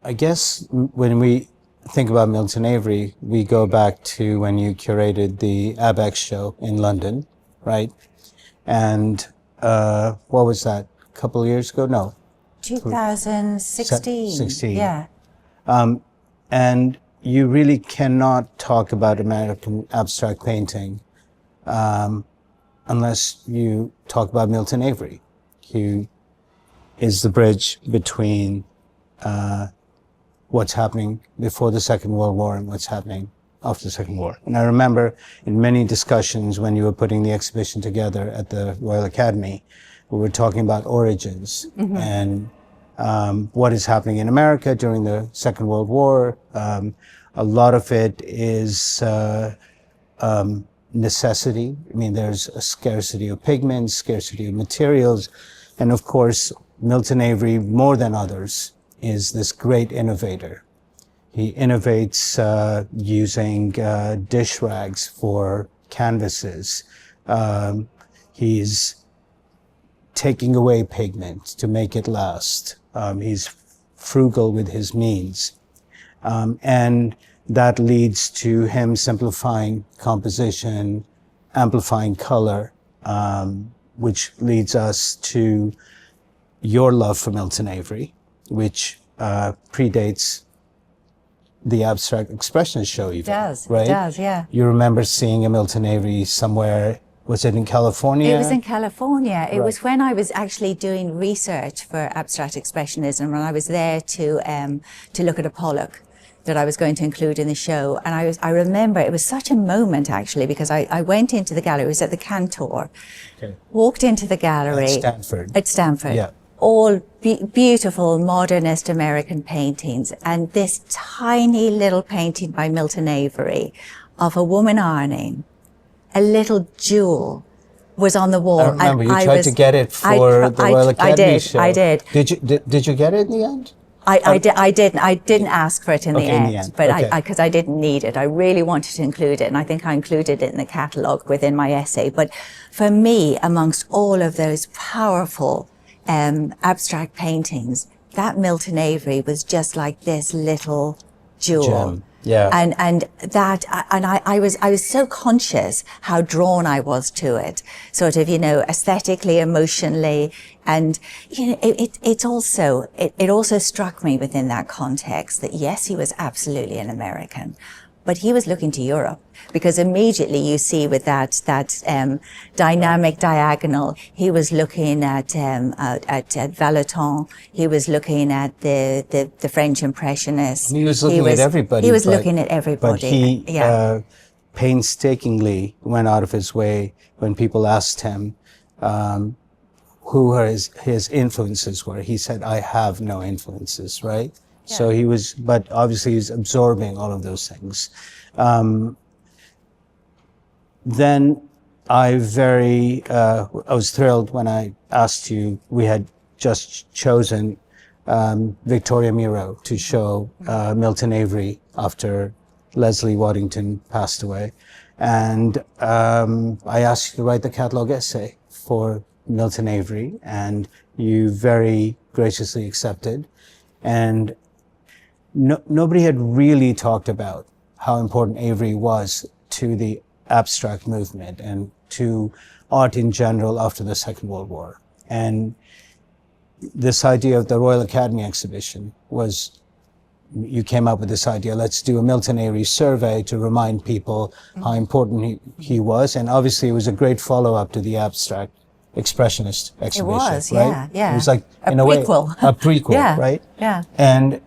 I guess when we think about Milton Avery, we go back to when you curated the ABEX show in London, right? And what was that? A couple of years ago? No. 2016. 16. Yeah. And you really cannot talk about American abstract painting unless you talk about Milton Avery, who is the bridge between what's happening before the Second World War and what's happening after the Second War. And I remember in many discussions when you were putting the exhibition together at the Royal Academy, we were talking about origins and what is happening in America during the Second World War. A lot of it is necessity. I mean, there's a scarcity of pigments, scarcity of materials, and of course, Milton Avery, more than others, is this great innovator. He innovates using dish rags for canvases. He's taking away pigment to make it last. He's frugal with his means. And that leads to him simplifying composition, amplifying color, which leads us to your love for Milton Avery, which predates the Abstract Expressionist show even. It does, yeah. You remember seeing a Milton Avery somewhere, was it in California? It was in California. It was when I was actually doing research for Abstract Expressionism, and I was there to look at a Pollock that I was going to include in the show. And I remember it was such a moment actually, because I went into the gallery, it was at the Cantor, walked into the gallery. At Stanford. Yeah. All beautiful modernist American paintings, and this tiny little painting by Milton Avery of a woman ironing a little jewel was on the wall. I remember you tried to get it for the Royal Academy show. I did. Did you get it in the end? I didn't ask for it in the end, but because I didn't need it. I really wanted to include it, and I think I included it in the catalogue within my essay. But for me, amongst all of those powerful abstract paintings, that Milton Avery was just like this little jewel. Gem. Yeah. And I was so conscious how drawn I was to it, sort of, aesthetically, emotionally. And, it also struck me within that context that yes, he was absolutely an American, but he was looking to Europe, because immediately you see with that dynamic diagonal, he was looking at Valeton, he was looking at the French Impressionists. He was looking at everybody. He was looking at everybody. But he painstakingly went out of his way when people asked him who his influences were. He said, I have no influences, right? Yeah. So but obviously he's absorbing all of those things. Then I was thrilled when I asked you, we had just chosen Victoria Miro to show Milton Avery after Leslie Waddington passed away. And I asked you to write the catalogue essay for Milton Avery, and you very graciously accepted. And nobody had really talked about how important Avery was to the abstract movement and to art in general after the Second World War. And this idea of the Royal Academy exhibition was, you came up with this idea, let's do a Milton Avery survey to remind people how important he was. And obviously it was a great follow-up to the Abstract Expressionist exhibition. It was, right? Yeah. It was like, a prequel, yeah, right? Yeah. And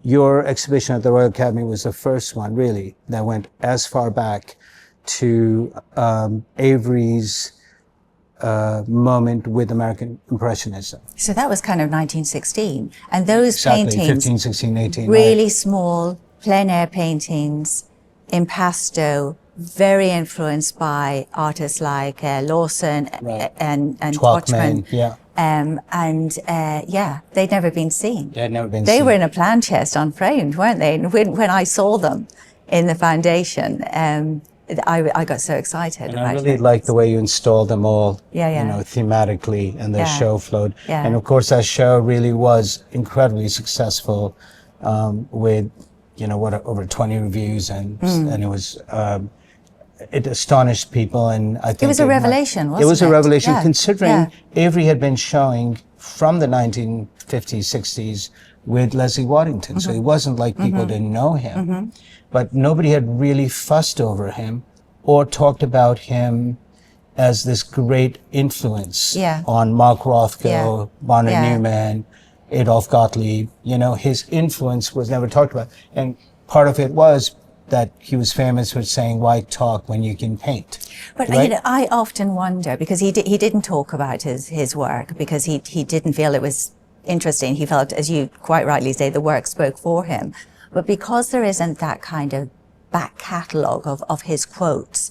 your exhibition at the Royal Academy was the first one, really, that went as far back to Avery's moment with American Impressionism. So that was kind of 1916. And those paintings, 15, 16, 18. Really small, plein air paintings, impasto, very influenced by artists like Lawson and Twatchman. Yeah. They'd never been seen. They were in a plan chest unframed, weren't they? When I saw them in the foundation, I got so excited And about I really it. like the way you installed them all, Yeah. you know, thematically, and the Yeah. show flowed. Yeah. And of course, that show really was incredibly successful, with, you know, over 20 reviews, and it was, it astonished people, and I think It was a revelation, wasn't it? It was a revelation, Yeah. considering Avery had been showing from the 1950s, 60s with Leslie Waddington, so it wasn't like people didn't know him, but nobody had really fussed over him or talked about him as this great influence on Mark Rothko, Barnett Newman, Adolf Gottlieb. You know, his influence was never talked about, and part of it was that he was famous for saying, "Why talk when you can paint?" But right? you know, I often wonder, because he didn't talk about his work because he didn't feel it was interesting. He felt, as you quite rightly say, the work spoke for him. But because there isn't that kind of back catalogue of his quotes,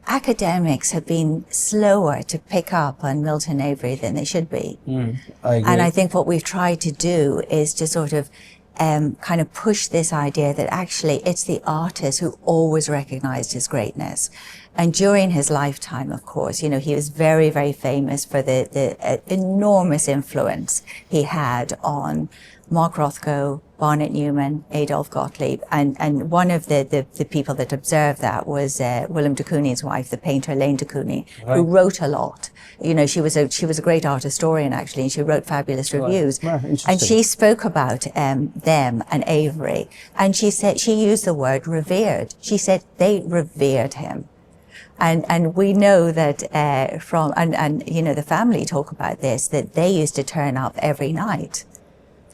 academics have been slower to pick up on Milton Avery than they should be. I agree. And I think what we've tried to do is to sort of kind of push this idea that actually it's the artist who always recognized his greatness. And during his lifetime, of course, you know, he was very, very famous for the enormous influence he had on Mark Rothko, Barnett Newman, Adolf Gottlieb. And one of the people that observed that was Willem de Koonin's wife, the painter Elaine de Kooning, who wrote a lot. You know, she was a great art historian, actually, and she wrote fabulous reviews. And she spoke about them and Avery. And she said, she used the word revered. She said they revered him. And we know that and you know, the family talk about this, that they used to turn up every night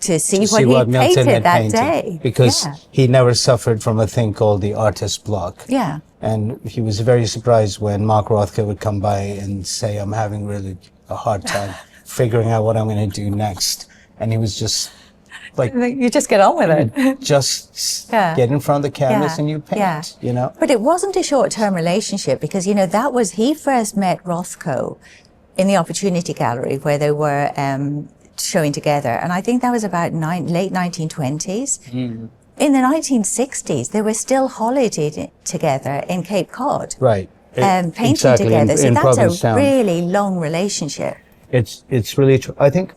to see what he painted that day. Because he never suffered from a thing called the artist block. Yeah. And he was very surprised when Mark Rothko would come by and say, "I'm having really a hard time figuring out what I'm going to do next." And he was just like, you just get on with it. Just get in front of the canvas and you paint, you know? But it wasn't a short-term relationship, because, you know, he first met Rothko in the Opportunity Gallery where they were showing together. And I think that was about late 1920s. In the 1960s, they were still holidaying together in Cape Cod. Right. Painting together. So that's a really long relationship. It's really true. I think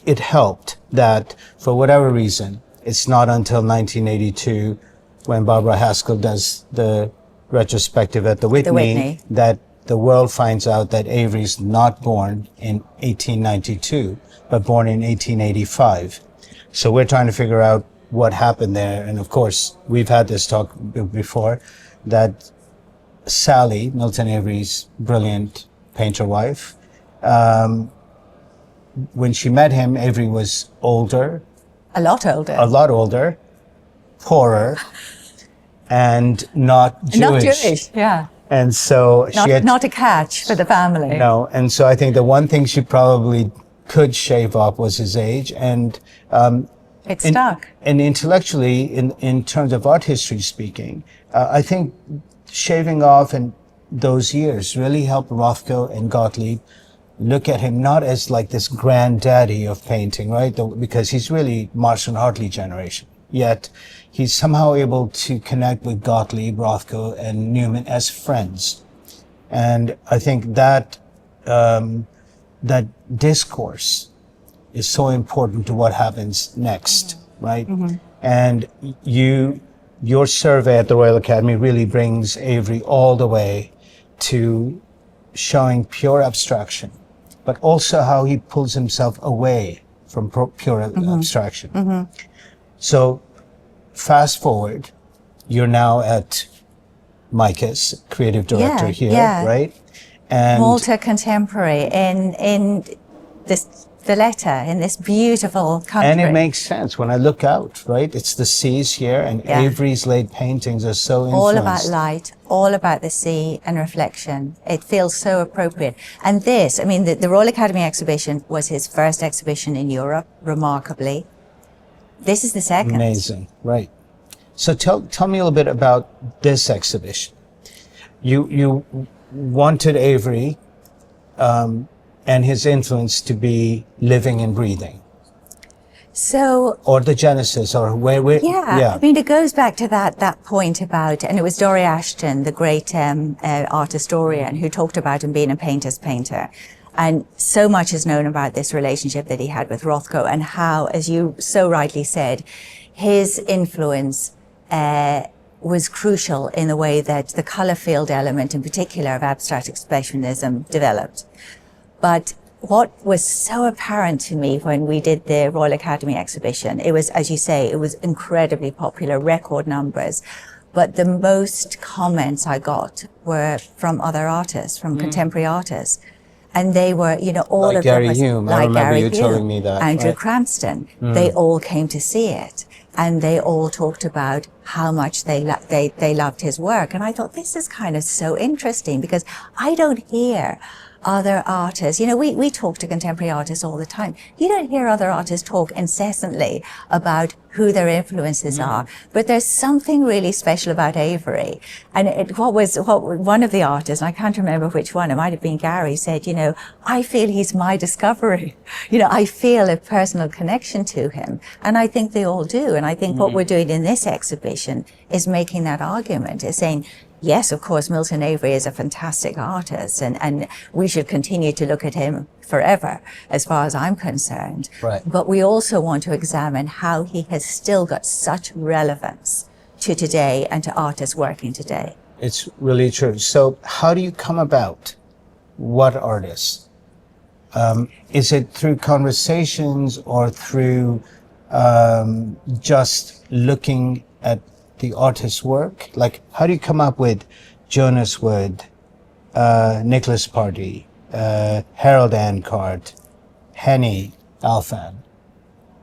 it helped that, for whatever reason, it's not until 1982 when Barbara Haskell does the retrospective at the Whitney that the world finds out that Avery's not born in 1892, but born in 1885. So we're trying to figure out what happened there. And of course, we've had this talk before, that Sally, Milton Avery's brilliant painter wife, when she met him, Avery was older. A lot older. A lot older, poorer, and not Jewish. Not Jewish, yeah. And so not a catch for the family. No, and so I think the one thing she probably could shave off was his age, and it stuck. And intellectually, in terms of art history speaking, I think shaving off in those years really helped Rothko and Gottlieb look at him not as like this granddaddy of painting, right? Because he's really Marston Hartley generation. Yet he's somehow able to connect with Gottlieb, Rothko, and Newman as friends. And I think that that discourse is so important to what happens next, right? And your survey at the Royal Academy really brings Avery all the way to showing pure abstraction, but also how he pulls himself away from pure abstraction. So fast forward, you're now at MICAS, creative director here, right? And Malta Contemporary in the letter, in this beautiful country. And it makes sense when I look out, right? It's the seas here, and Avery's late paintings are so influenced. All about light, all about the sea and reflection. It feels so appropriate. And this, I mean, the Royal Academy exhibition was his first exhibition in Europe, remarkably. This is the second. Amazing, right. So tell me a little bit about this exhibition. You wanted Avery and his influence to be living and breathing. So, or the genesis, or where? I mean, it goes back to that point about, and it was Dory Ashton, the great art historian, who talked about him being a painter's painter. And so much is known about this relationship that he had with Rothko, and how, as you so rightly said, his influence was crucial in the way that the color field element in particular of abstract expressionism developed. But what was so apparent to me when we did the Royal Academy exhibition, it was, as you say, it was incredibly popular, record numbers. But the most comments I got were from other artists, from contemporary artists. And they were, all like of Gary them. Hume. I remember you telling me that. Andrew right? Cranston. They all came to see it. And they all talked about how much they loved his work. And I thought, this is kind of so interesting, because I don't hear other artists, we talk to contemporary artists all the time. You don't hear other artists talk incessantly about who their influences are, but there's something really special about Avery. And what one of the artists, and I can't remember which one, it might have been Gary, said, I feel he's my discovery. I feel a personal connection to him. And I think they all do. And I think what we're doing in this exhibition is making that argument, is saying, yes, of course, Milton Avery is a fantastic artist, and we should continue to look at him forever, as far as I'm concerned. Right. But we also want to examine how he has still got such relevance to today and to artists working today. It's really true. So how do you come about what artists? Is it through conversations or through just looking at the artist's work? Like, how do you come up with Jonas Wood, Nicolas Party, Harold Ancart, Henni, Alftan,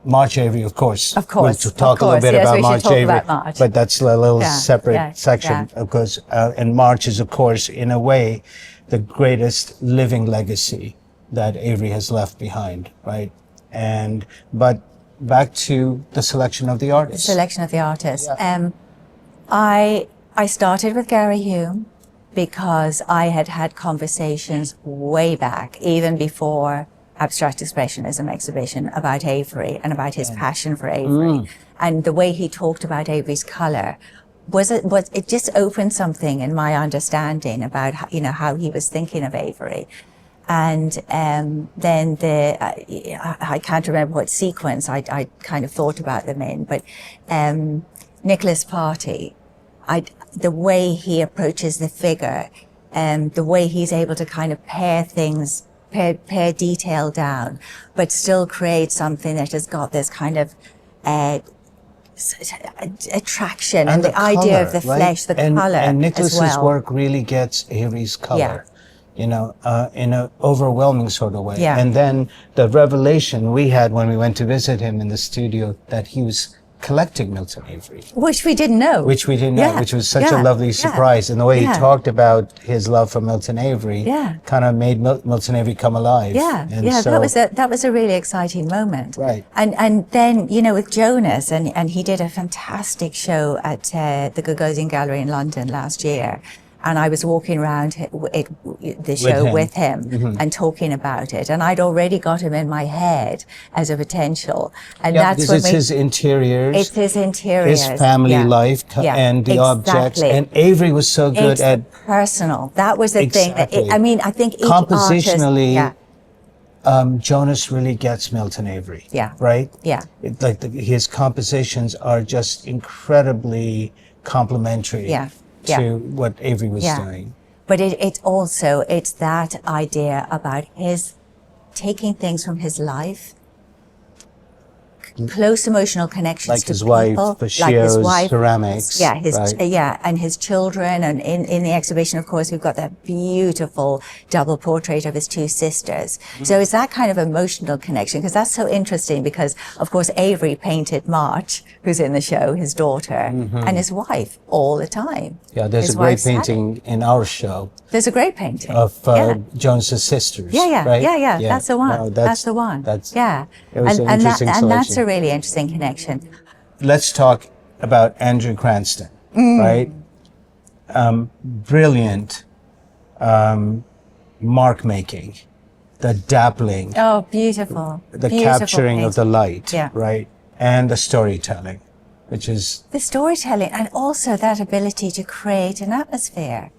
March Avery, of course. Of course. We'll talk a little bit about March Avery, but that's a little separate section, of course. And March is, of course, in a way, the greatest living legacy that Avery has left behind, right? But back to the selection of the artists. The selection of the artists. Yeah. I started with Gary Hume because I had conversations way back, even before Abstract Expressionism exhibition, about Avery and about his passion for Avery. And the way he talked about Avery's color it just opened something in my understanding about how he was thinking of Avery. And then I can't remember what sequence I kind of thought about them in, but Nicolas Party, the way he approaches the figure, the way he's able to kind of pare detail down, but still create something that has got this kind of attraction and the idea of the flesh, the color. And Nicolas's as well. work really gets Avery's color. In an overwhelming sort of way. Yeah. And then the revelation we had when we went to visit him in the studio that he was collecting Milton Avery. Which we didn't know. Which was such a lovely surprise. And the way he talked about his love for Milton Avery kind of made Milton Avery come alive. That was a really exciting moment. Right. And then, with Jonas, and he did a fantastic show at the Gagosian Gallery in London last year. And I was walking around the show with him and talking about it. And I'd already got him in my head as a potential. And that's because it's his interiors. It's his interiors. His family life and the objects. And Avery was so good at personal. That was the thing. I think each compositionally, artist, Jonas really gets Milton Avery. Yeah. Right? Yeah. His compositions are just incredibly complementary. Yeah. To what Avery was doing. But it's that idea about his taking things from his life, close emotional connections like to his people, wife, like his wife, ceramics. And his children, and in the exhibition, of course, we've got that beautiful double portrait of his two sisters. So it's that kind of emotional connection, because that's so interesting, because of course Avery painted March, who's in the show, his daughter, and his wife all the time. Yeah, there's a great painting in our show. There's a great painting of Jonas's sisters. Right? That's the one. No, that's the one. It was an interesting selection. And that's a really interesting connection. Let's talk about Andrew Cranston, right? Brilliant mark making the dabbling, Oh, beautiful. the Beautiful capturing of the painting. light, Yeah. right? And the storytelling, which is The storytelling, and also that ability to create an atmosphere.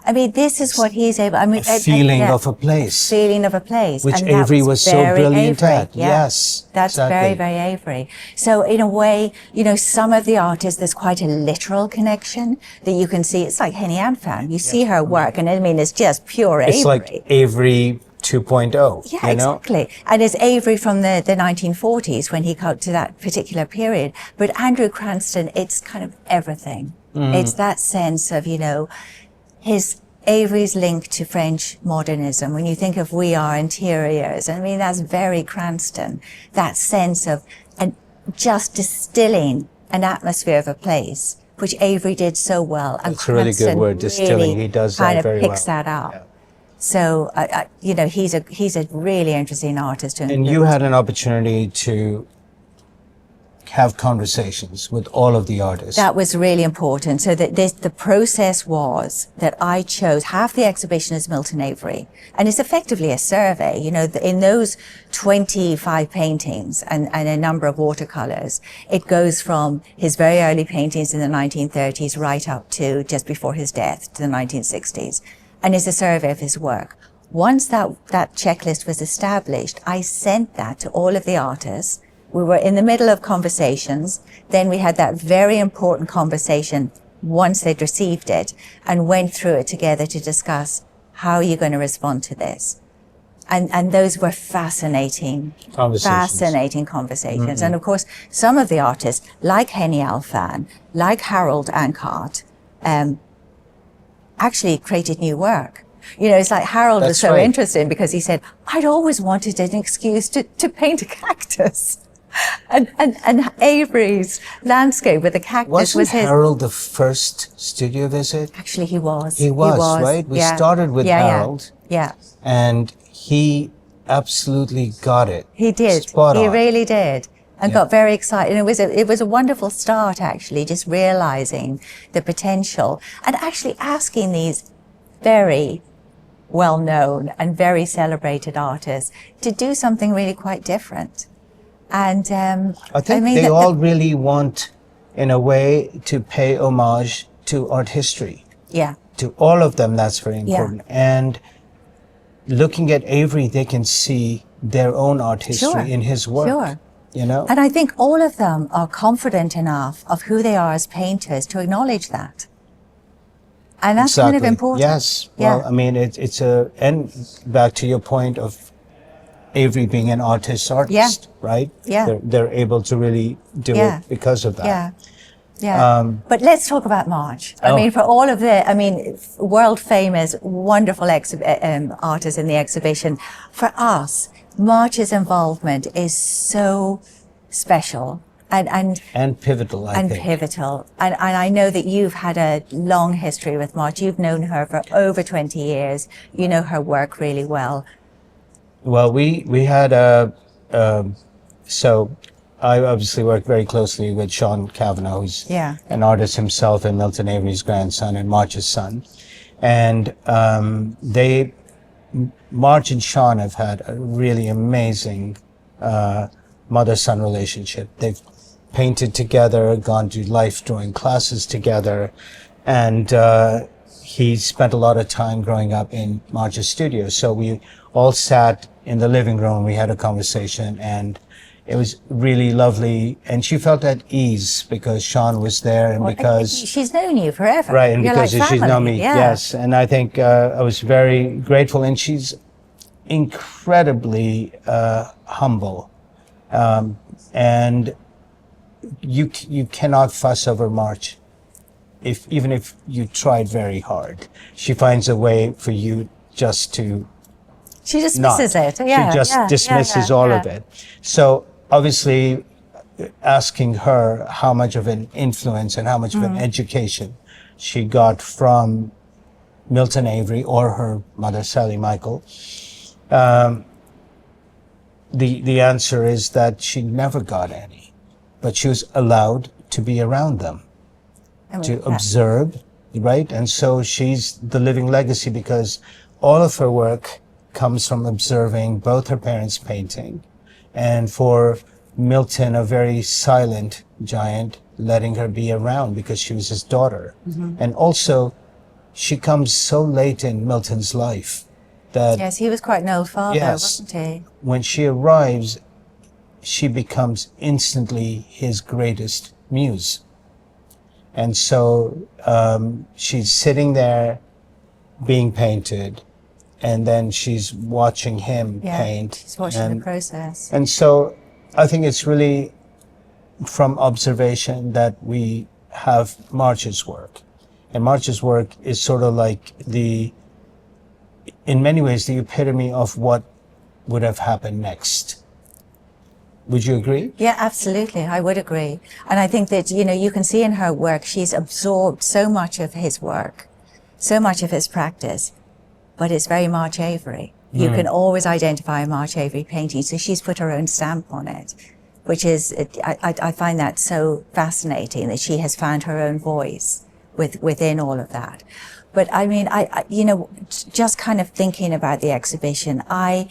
I mean, this is what he's able. I mean, a feeling of a A place, feeling of a place, which and that Avery was so very brilliant Avery. at. Yeah. Yes, That's exactly. very Avery. So in a way, you know, some of the artists, there's quite a literal connection that you can see. It's like Henni Alftan. You see her work, and I mean, it's just pure Avery. It's like Avery 2.0. Yeah, you know? exactly. And it's Avery from the 1940s when he got to that particular period. But Andrew Cranston, it's kind of everything. It's that sense of, you know, Avery's link to French modernism. When you think of We Are Interiors, I mean, that's very Cranston. That sense of just distilling an atmosphere of a place, which Avery did so well. And It's a really good word, distilling. He does that very well. Kind of picks that up. Yeah. So, you know, he's a really interesting artist. And you had an opportunity to have conversations with all of the artists. That was really important. So that the process was that I chose half the exhibition as Milton Avery, and it's effectively a survey. You know, in those 25 paintings and a number of watercolors, it goes from his very early paintings in the 1930s right up to just before his death to the 1960s, and it's a survey of his work. Once that checklist was established, I sent that to all of the artists. We were in the middle of conversations. Then we had that very important conversation once they'd received it and went through it together to discuss how are you going to respond to this. And those were fascinating conversations. And of course, some of the artists, like Henni Alftan, like Harold Ancart, actually created new work. You know, it's like Harold was so interesting because he said, I'd always wanted an excuse to paint a cactus. And Avery's landscape with the cactus was his. Harold the first studio visit? Actually, he was. He was, right? We started with Harold. Yeah. And he absolutely got it. He did. Spot on. He really did. And got very excited. And it was a wonderful start, actually, just realizing the potential and actually asking these very well-known and very celebrated artists to do something really quite different. And I think they all really want, in a way, to pay homage to art history. Yeah. To all of them, that's very important. Yeah. And looking at Avery, they can see their own art history in his work. Sure. You know? And I think all of them are confident enough of who they are as painters to acknowledge that. And that's kind of important. Yes. Well, I mean, and back to your point of Avery being an artist, right? Yeah. They're able to really do it because of that. Yeah. Yeah. But let's talk about March. I mean, for all of world famous, wonderful artists in the exhibition, for us, March's involvement is so special. And pivotal, I think. And pivotal. And I know that you've had a long history with March. You've known her for over 20 years. You know her work really well. Well, we had so I obviously worked very closely with Sean Kavanagh, who's an artist himself and Milton Avery's grandson and March's son. And March and Sean have had a really amazing mother-son relationship. They've painted together, gone to life drawing classes together, and he spent a lot of time growing up in March's studio. So we all sat in the living room, we had a conversation, and it was really lovely. And she felt at ease because Sean was there, and because she's known you forever. Right, and because she's known me, yes. And I think I was very grateful, and she's incredibly humble. And you cannot fuss over March. Even if you tried very hard, she finds a way for you just to. She dismisses it. Yeah, she just dismisses all of it. So obviously, asking her how much of an influence and how much of an education she got from Milton Avery or her mother Sally Michael, the answer is that she never got any, but she was allowed to be around them, to observe, right? And so she's the living legacy because all of her work comes from observing both her parents painting, and for Milton, a very silent giant, letting her be around because she was his daughter. And also, she comes so late in Milton's life that... Yes, he was quite an old father, Yes. wasn't he? When she arrives, she becomes instantly his greatest muse. And so she's sitting there being painted, and then she's watching him paint. She's watching the process. And so I think it's really from observation that we have March's work. And March's work is sort of like in many ways, the epitome of what would have happened next. Would you agree? Yeah, absolutely. I would agree. And I think that, you know, you can see in her work, she's absorbed so much of his work, so much of his practice, but it's very March Avery. You can always identify a March Avery painting. So she's put her own stamp on it, which is, I find that so fascinating that she has found her own voice within all of that. But I mean, I you know, just kind of thinking about the exhibition, I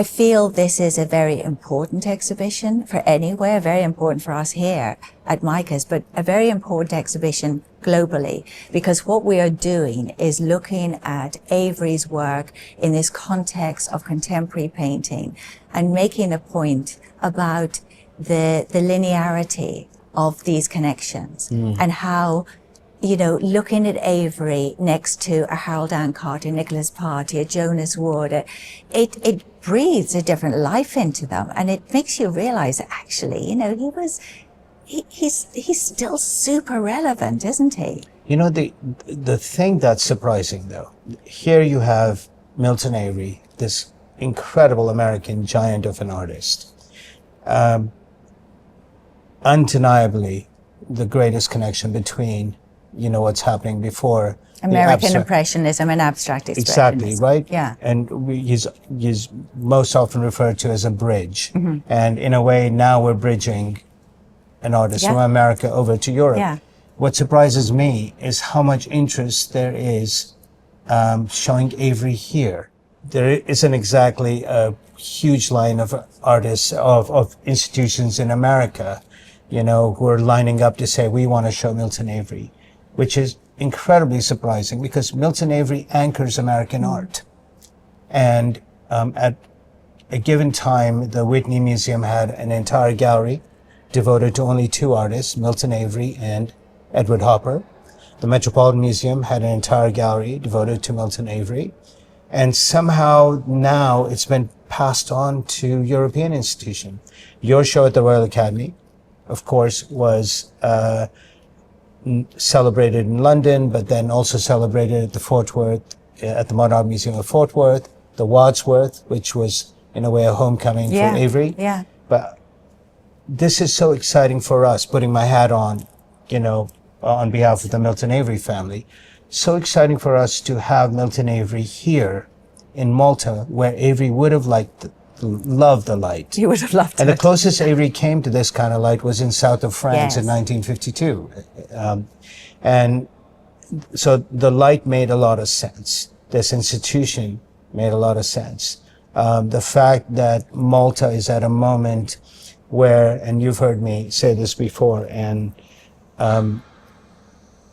feel this is a very important exhibition for anywhere, very important for us here at MICAS, but a very important exhibition globally, because what we are doing is looking at Avery's work in this context of contemporary painting and making a point about the linearity of these connections and how, you know, looking at Avery next to a Harold Ancart, a Nicolas Party, a Jonas Wood, it breathes a different life into them, and it makes you realize that actually, you know, he's still super relevant, isn't he? You know, the thing that's surprising, though, here you have Milton Avery, this incredible American giant of an artist, undeniably the greatest connection between, you know, what's happening before American Impressionism and abstract expressionism. Exactly, right? Yeah. And he's most often referred to as a bridge. And in a way, now we're bridging an artist from America over to Europe. Yeah. What surprises me is how much interest there is showing Avery here. There isn't exactly a huge line of artists, of institutions in America, you know, who are lining up to say, we want to show Milton Avery, which is incredibly surprising because Milton Avery anchors American art. And at a given time, the Whitney Museum had an entire gallery devoted to only two artists, Milton Avery and Edward Hopper. The Metropolitan Museum had an entire gallery devoted to Milton Avery. And somehow now it's been passed on to European institutions. Your show at the Royal Academy, of course, was celebrated in London, but then also celebrated at the Fort Worth, at the Modern Art Museum of Fort Worth, the Wadsworth, which was in a way a homecoming for Avery. Yeah. But this is so exciting for us, putting my hat on, you know, on behalf of the Milton Avery family. So exciting for us to have Milton Avery here in Malta, where Avery would have loved the light. You would have loved it. And the closest Avery came to this kind of light was in south of France in Yes. 1952. And so the light made a lot of sense. This institution made a lot of sense. The fact that Malta is at a moment where, and you've heard me say this before, and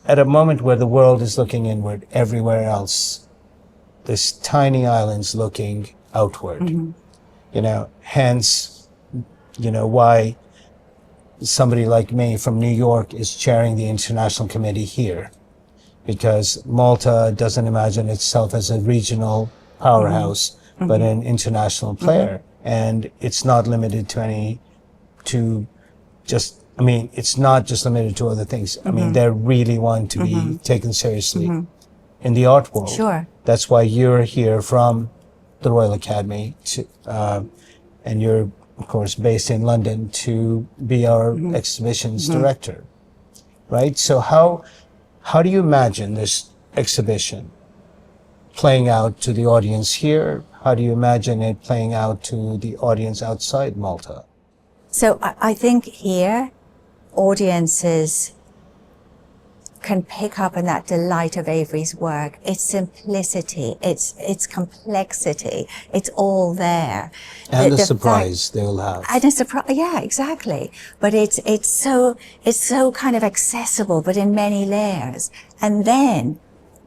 at a moment where the world is looking inward, everywhere else, this tiny island's looking outward. You know, hence, you know, why somebody like me from New York is chairing the international committee here, because Malta doesn't imagine itself as a regional powerhouse, but an international player. And it's not limited it's not just limited to other things. I mean, they really want to be taken seriously in the art world. Sure. That's why you're here from the Royal Academy, and you're, of course, based in London to be our exhibitions director, right? So how do you imagine this exhibition playing out to the audience here? How do you imagine it playing out to the audience outside Malta? So I think here, audiences can pick up on that delight of Avery's work, its simplicity, its complexity, it's all there. And the surprise they will have. And a surprise, yeah, exactly. But it's so kind of accessible, but in many layers. And then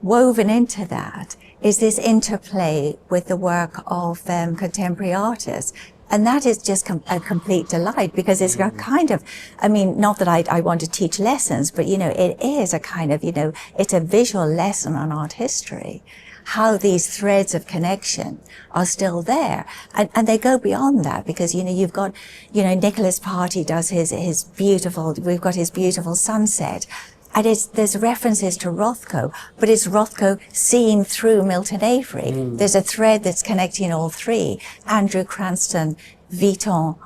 woven into that is this interplay with the work of contemporary artists. And that is just a complete delight, because it's a kind of, I mean, not that I want to teach lessons, but, you know, it is a kind of, you know, it's a visual lesson on art history, how these threads of connection are still there. And they go beyond that, because, you know, you've got, you know, Nicolas Party does his beautiful, we've got his beautiful sunset. And there's references to Rothko, but it's Rothko seen through Milton Avery. There's a thread that's connecting all three: Andrew Cranston, Vuitton,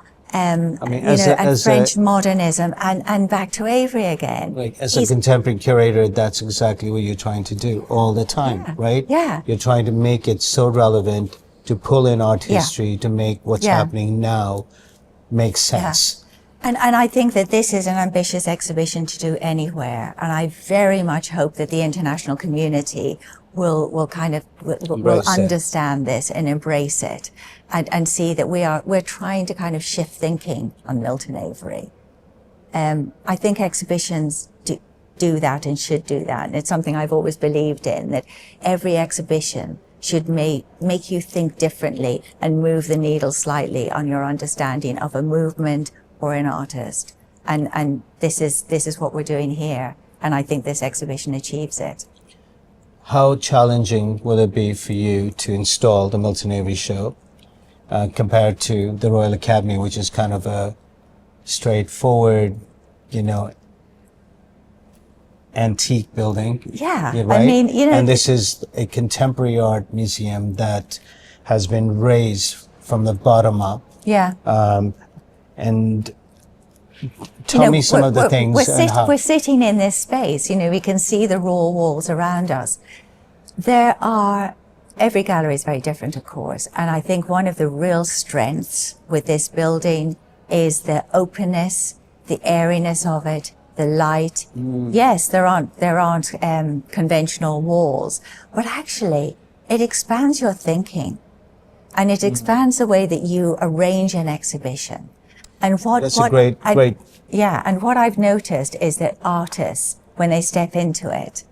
French modernism, and back to Avery again. Like, as a contemporary curator, that's exactly what you're trying to do all the time, right? Yeah. You're trying to make it so relevant, to pull in art history, to make what's happening now make sense. And I think that this is an ambitious exhibition to do anywhere. And I very much hope that the international community will understand this and embrace it, and see that we're trying to kind of shift thinking on Milton Avery. I think exhibitions do that and should do that. And it's something I've always believed in, that every exhibition should make you think differently and move the needle slightly on your understanding of a movement or an artist. And this is what we're doing here. And I think this exhibition achieves it. How challenging will it be for you to install the Milton Avery show compared to the Royal Academy, which is kind of a straightforward, you know, antique building? Yeah, right? I mean, you know, and this is a contemporary art museum that has been raised from the bottom up. Yeah. And tell me some of the things. We're sitting in this space, you know, we can see the raw walls around us. Every gallery is very different, of course. And I think one of the real strengths with this building is the openness, the airiness of it, the light. Yes, there aren't conventional walls, but actually it expands your thinking, and it expands the way that you arrange an exhibition. And and what I've noticed is that artists, when they step into it,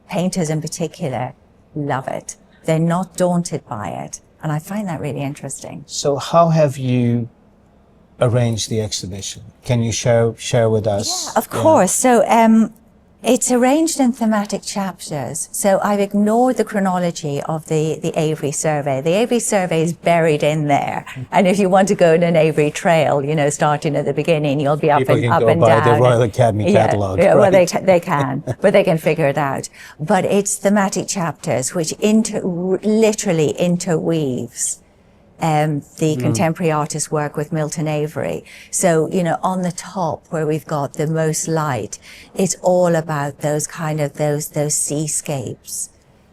painters in particular, love it. They're not daunted by it. And I find that really interesting. So how have you arranged the exhibition? Can you share with us? Yeah, of course. So it's arranged in thematic chapters. So I've ignored the chronology of the Avery survey. The Avery survey is buried in there. And if you want to go on an Avery trail, you know, starting at the beginning, you'll be up and down. The Royal Academy catalogue. Yeah, right? Well, they can, but they can figure it out. But it's thematic chapters which literally interweaves the contemporary artist work with Milton Avery. So, you know, on the top where we've got the most light, it's all about those seascapes,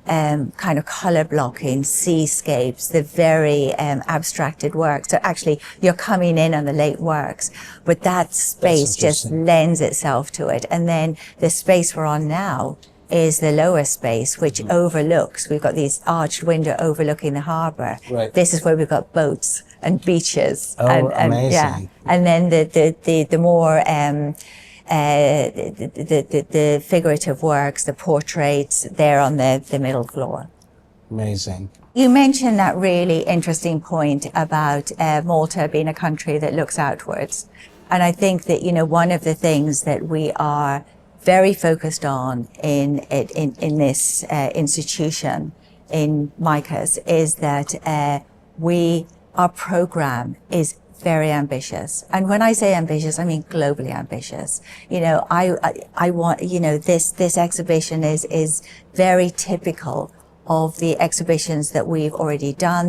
kind of color blocking seascapes, the very abstracted work. So actually you're coming in on the late works, but that space just lends itself to it. And then the space we're on now is the lower space, which overlooks, we've got these arched window overlooking the harbour. Right. This is where we've got boats and beaches. Oh, and amazing. Yeah. And then the more, the figurative works, the portraits, they're on the middle floor. Amazing. You mentioned that really interesting point about Malta being a country that looks outwards. And I think that, you know, one of the things that we are very focused on in this institution, in MICAS, is that our program is very ambitious. And when I say ambitious, I mean globally ambitious. You know, I want, you know, this exhibition is very typical of the exhibitions that we've already done,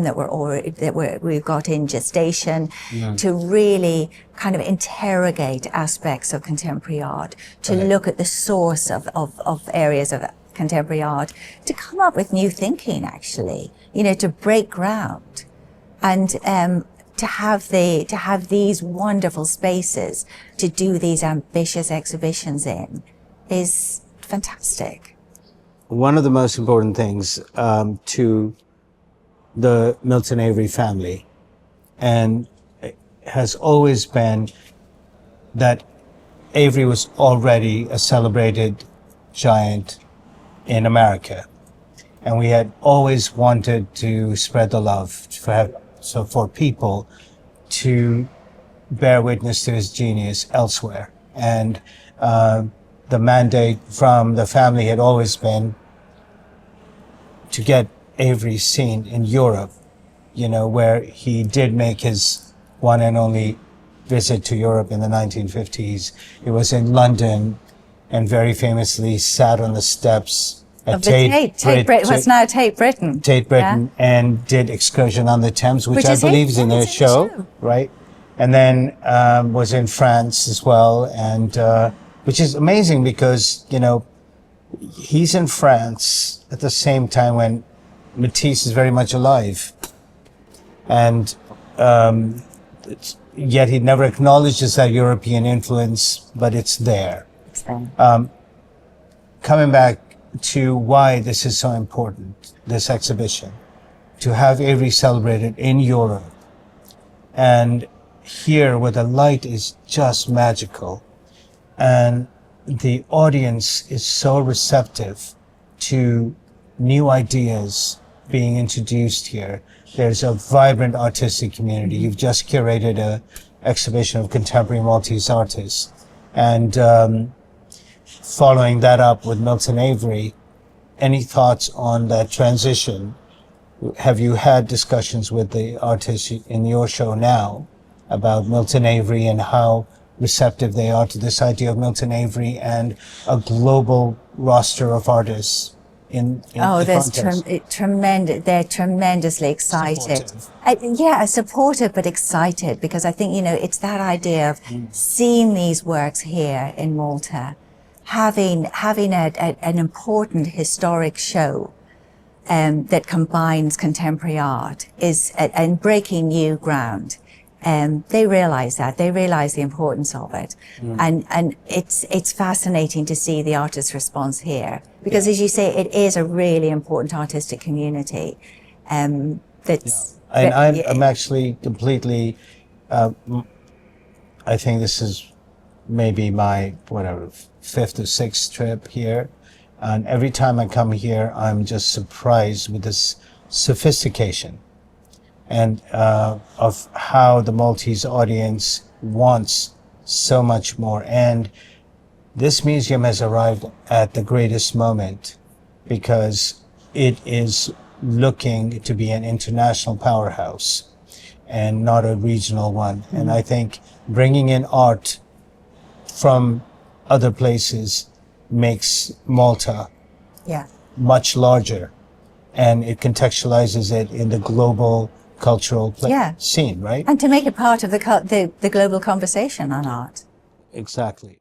we've got in gestation, to really kind of interrogate aspects of contemporary art, to look at the source of areas of contemporary art, to come up with new thinking, actually, you know, to break ground, and to have these wonderful spaces to do these ambitious exhibitions in is fantastic. One of the most important things to the Milton Avery family, and it has always been that Avery was already a celebrated giant in America. And we had always wanted to spread the love for people to bear witness to his genius elsewhere. And the mandate from the family had always been to get Avery seen in Europe, you know, where he did make his one and only visit to Europe in the 1950s. It was in London, and very famously sat on the steps at Of the Tate Britain, what's now Tate Britain. Tate Britain, and did Excursion on the Thames, which I believe is in their show, right? And then was in France as well, and which is amazing because, you know, he's in France at the same time when Matisse is very much alive. And yet he never acknowledges that European influence, but it's there. Coming back to why this is so important, this exhibition, to have Avery celebrated in Europe, and here where the light is just magical, and the audience is so receptive to new ideas being introduced here. There's a vibrant artistic community. You've just curated a exhibition of contemporary Maltese artists, and following that up with Milton Avery, any thoughts on that transition? Have you had discussions with the artists in your show now about Milton Avery and how receptive they are to this idea of Milton Avery and a global roster of artists in tremendous. They're tremendously excited. Supportive but excited, because I think, you know, it's that idea of seeing these works here in Malta, having an important historic show that combines contemporary art and breaking new ground. They realize that. They realize the importance of it. And it's fascinating to see the artist's response here. Because as you say, it is a really important artistic community. I'm actually completely, I think this is maybe my, fifth or sixth trip here. And every time I come here, I'm just surprised with this sophistication and of how the Maltese audience wants so much more. And this museum has arrived at the greatest moment because it is looking to be an international powerhouse and not a regional one. And I think bringing in art from other places makes Malta much larger, and it contextualizes it in the global cultural scene, right? And to make it part of the global conversation on art. Exactly.